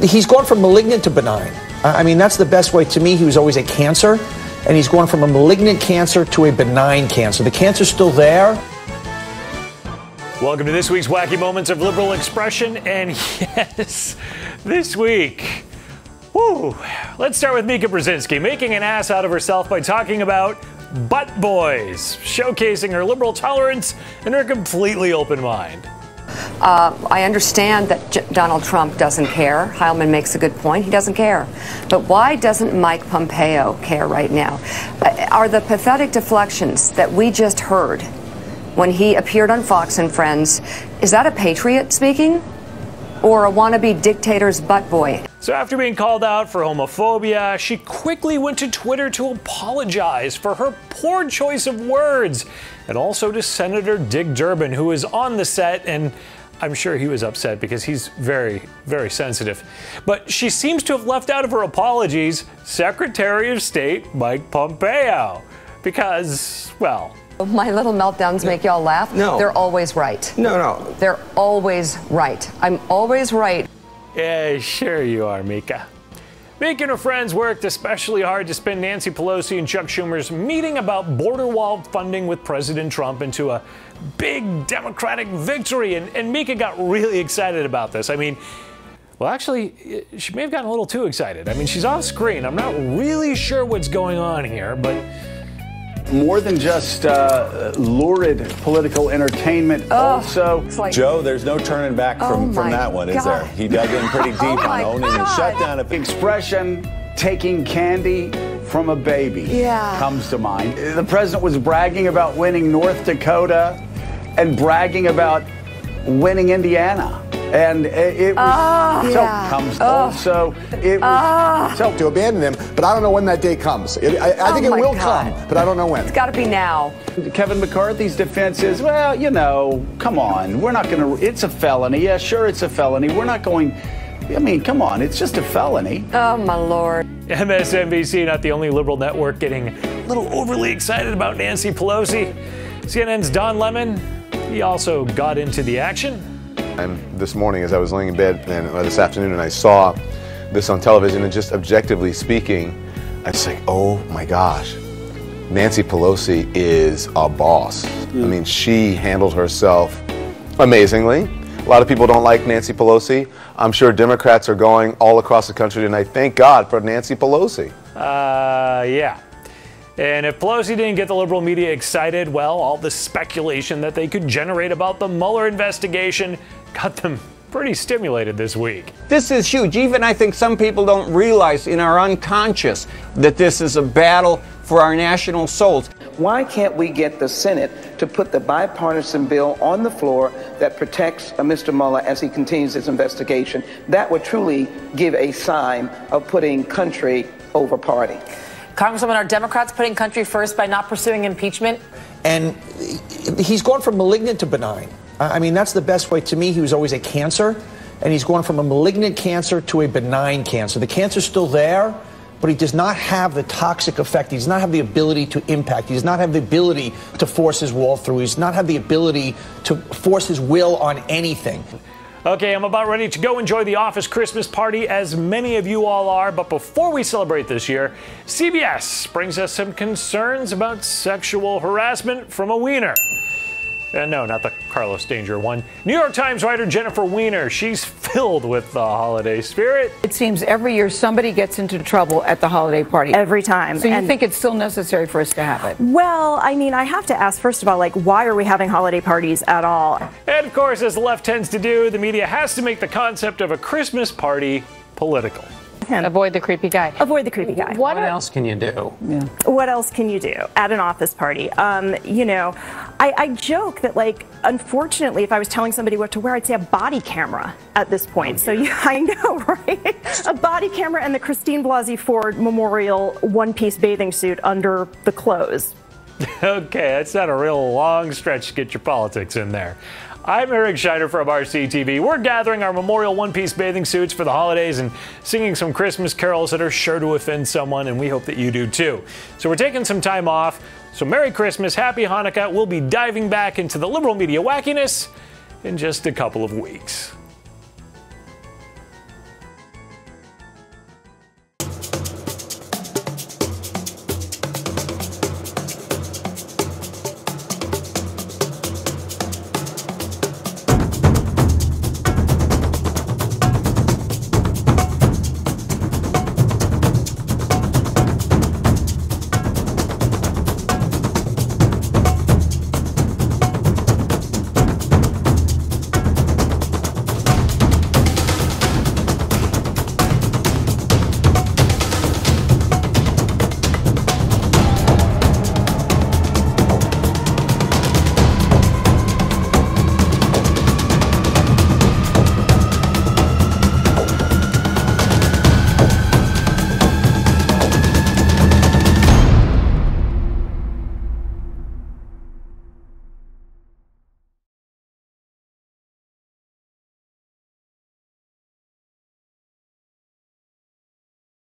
he's gone from malignant to benign. I mean, that's the best way. To me, he was always a cancer, and he's gone from a malignant cancer to a benign cancer. The cancer's still there. Welcome to this week's Wacky Moments of Liberal Expression, and yes, this week, woo, let's start with Mika Brzezinski making an ass out of herself by talking about butt boys, showcasing her liberal tolerance and her completely open mind. I understand that Donald Trump doesn't care. Heilman makes a good point. He doesn't care. But why doesn't Mike Pompeo care right now? Are the pathetic deflections that we just heard when he appeared on Fox and Friends, is that a patriot speaking? Or a wannabe dictator's butt boy? So after being called out for homophobia, she quickly went to Twitter to apologize for her poor choice of words, and also to Senator Dick Durbin, who was on the set, and I'm sure he was upset because he's very, very sensitive. But she seems to have left out of her apologies Secretary of State Mike Pompeo, because, well... My little meltdowns make y'all laugh? No. They're always right. No. They're always right. I'm always right. Yeah, sure you are, Mika. Mika and her friends worked especially hard to spin Nancy Pelosi and Chuck Schumer's meeting about border wall funding with President Trump into a big Democratic victory, and Mika got really excited about this. I mean, well, actually, she may have gotten a little too excited. I mean, she's off screen. I'm not really sure what's going on here, but... More than just lurid political entertainment, also... Like, Joe, there's no turning back from that one, is there? He dug in pretty deep on owning the shutdown. Expression, taking candy from a baby, comes to mind. The president was bragging about winning North Dakota and bragging about winning Indiana. And it was to abandon him, but I don't know when that day comes. I think it will come, but I don't know when. It's got to be now. Kevin McCarthy's defense is, well, you know, come on, we're not going to, it's a felony. Yeah, sure, it's a felony. We're not going, I mean, come on, it's just a felony. Oh, my Lord. MSNBC, not the only liberal network getting a little overly excited about Nancy Pelosi. CNN's Don Lemon, he also got into the action. And this morning, as I was laying in bed, and this afternoon, and I saw this on television, and just objectively speaking, I was like, oh my gosh, Nancy Pelosi is a boss. I mean, she handled herself amazingly. A lot of people don't like Nancy Pelosi. I'm sure Democrats are going all across the country tonight. Thank God for Nancy Pelosi. Yeah. And if Pelosi didn't get the liberal media excited, well, all the speculation that they could generate about the Mueller investigation got them pretty stimulated this week. This is huge. Even I think some people don't realize in our unconscious that this is a battle for our national souls. Why can't we get the Senate to put the bipartisan bill on the floor that protects Mr. Mueller as he continues his investigation? That would truly give a sign of putting country over party. Congresswoman, are Democrats putting country first by not pursuing impeachment? And he's gone from malignant to benign. I mean, that's the best way. To me, he was always a cancer, and he's gone from a malignant cancer to a benign cancer. The cancer's still there, but he does not have the toxic effect. He does not have the ability to impact. He does not have the ability to force his wall through. He does not have the ability to force his will on anything. Okay, I'm about ready to go enjoy the office Christmas party, as many of you all are. But before we celebrate this year, CBS brings us some concerns about sexual harassment from a wiener. No, not the Carlos Danger one. New York Times writer Jennifer Weiner, she's filled with the holiday spirit. It seems every year somebody gets into trouble at the holiday party. Every time. So you think it's still necessary for us to have it? Well, I mean, I have to ask, first of all, like, why are we having holiday parties at all? And of course, as the left tends to do, the media has to make the concept of a Christmas party political. Avoid the creepy guy. Avoid the creepy guy. What else can you do? What else can you do at an office party? You know, I joke that, like, unfortunately, if I was telling somebody what to wear, I'd say a body camera at this point. So yeah, I know, right? A body camera and the Christine Blasey Ford Memorial one-piece bathing suit under the clothes. Okay, that's not a real long stretch to get your politics in there. I'm Eric Scheider from MRC-TV. We're gathering our memorial one-piece bathing suits for the holidays and singing some Christmas carols that are sure to offend someone, and we hope that you do too. So we're taking some time off. So Merry Christmas, Happy Hanukkah. We'll be diving back into the liberal media wackiness in just a couple of weeks.